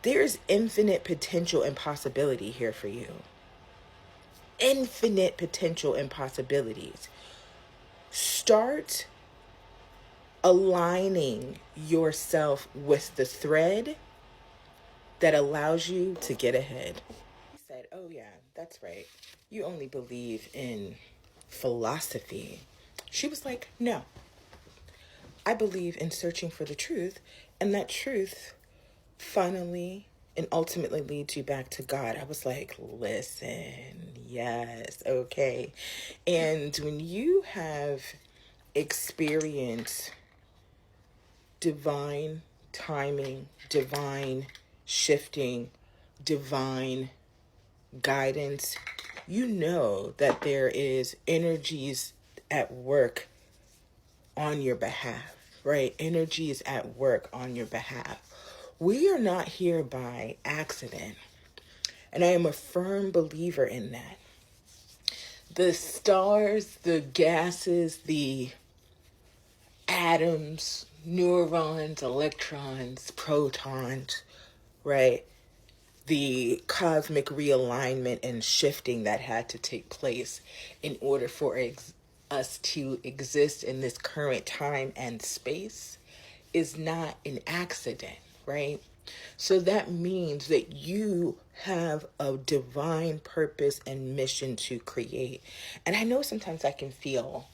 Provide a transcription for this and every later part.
There's infinite potential and possibility here for you. Infinite potential and possibilities. Start aligning yourself with the thread that allows you to get ahead. He said, "Oh, yeah, that's right. You only believe in philosophy." She was like, "No, I believe in searching for the truth, and that truth finally and ultimately leads you back to God." I was like, "Listen, yes, okay." And when you have experienced divine timing, divine shifting, divine guidance, you know that there is energies at work on your behalf, right? Energy is at work on your behalf. We are not here by accident. And I am a firm believer in that. The stars, the gases, the atoms, neurons, electrons, protons, right? The cosmic realignment and shifting that had to take place in order for us to exist in this current time and space is not an accident, right? So that means that you have a divine purpose and mission to create. And I know sometimes that can feel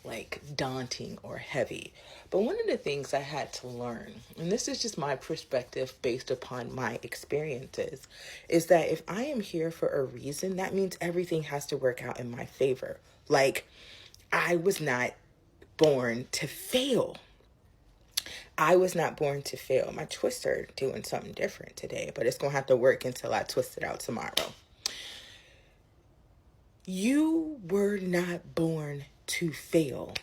like daunting or heavy. But one of the things I had to learn, and this is just my perspective based upon my experiences, is that if I am here for a reason, that means everything has to work out in my favor. Like, I was not born to fail. I was not born to fail. My twister doing something different today, but it's going to have to work until I twist it out tomorrow. You were not born to fail.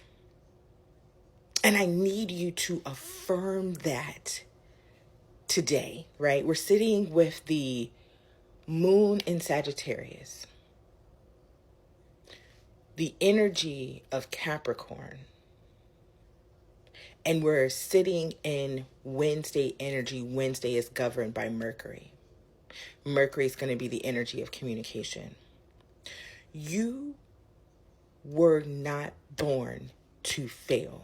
And I need you to affirm that today, right? We're sitting with the moon in Sagittarius, the energy of Capricorn, and we're sitting in Wednesday energy. Wednesday is governed by Mercury. Mercury is going to be the energy of communication. You were not born to fail.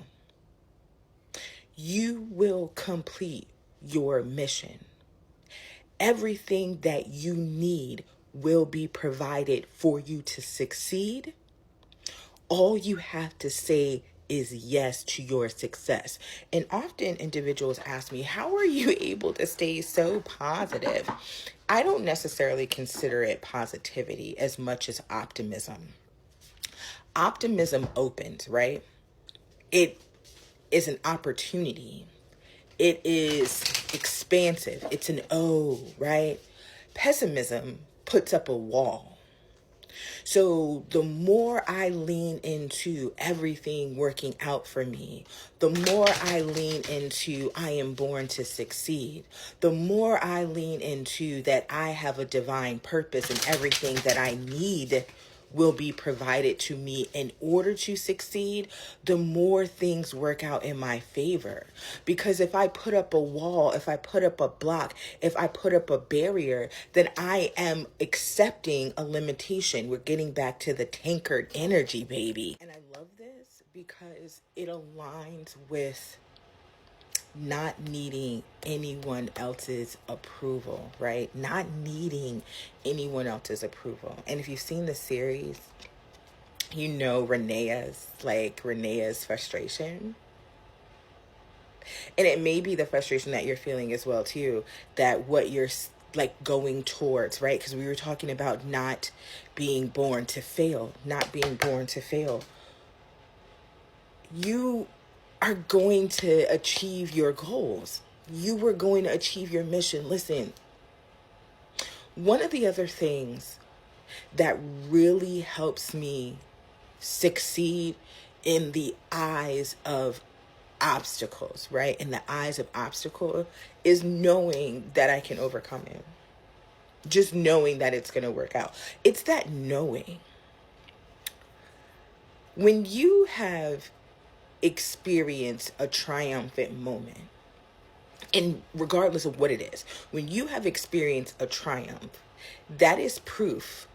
You will complete your mission. Everything that you need will be provided for you to succeed. All you have to say is yes to your success. And often individuals ask me, how are you able to stay so positive? I don't necessarily consider it positivity as much as optimism. Optimism opens, right? It is an opportunity. It is expansive. It's an O, right? Pessimism puts up a wall. So the more I lean into everything working out for me, the more I lean into I am born to succeed, the more I lean into that I have a divine purpose and everything that I need will be provided to me in order to succeed, the more things work out in my favor. Because if I put up a wall, if I put up a block, if I put up a barrier, then I am accepting a limitation. We're getting back to the tankard energy, baby. And I love this because it aligns with not needing anyone else's approval, right? Not needing anyone else's approval. And if you've seen the series, you know Renea's frustration. And it may be the frustration that you're feeling as well too, that what you're like going towards, right? Because we were talking about not being born to fail, not being born to fail. You are going to achieve your goals. You were going to achieve your mission. Listen, one of the other things that really helps me succeed in the eyes of obstacles, right? In the eyes of obstacle is knowing that I can overcome it. Just knowing that it's going to work out. It's that knowing. When you have experienced a triumphant moment, And regardless of what it is, when you have experienced a triumph, that is proof,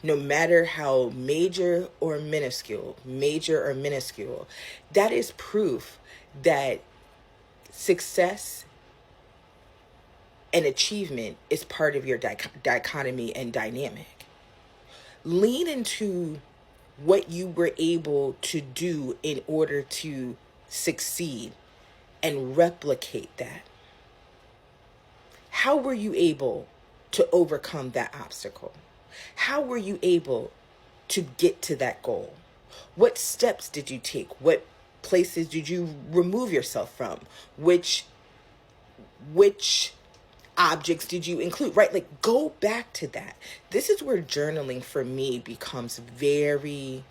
no matter how major or minuscule, that is proof that success and achievement is part of your dichotomy and dynamic. Lean into what you were able to do in order to succeed and replicate that. How were you able to overcome that obstacle? How were you able to get to that goal? What steps did you take? What places did you remove yourself from? Which objects did you include, right? Like, go back to that. This is where journaling for me becomes very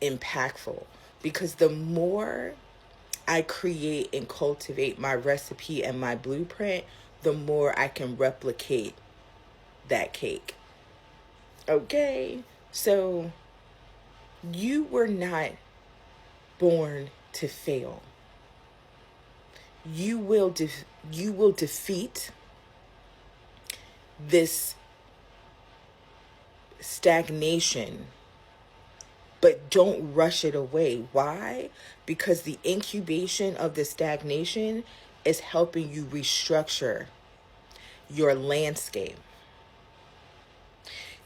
impactful, because the more I create and cultivate my recipe and my blueprint, the more I can replicate that cake. Okay? So you were not born to fail. You will defeat this stagnation, but don't rush it away. Why? Because the incubation of the stagnation is helping you restructure your landscape.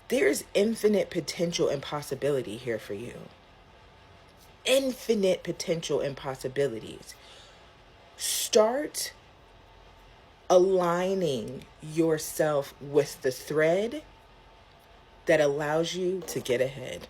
There's infinite potential and possibility here for you. Infinite potential and possibilities. Start aligning yourself with the thread that allows you to get ahead.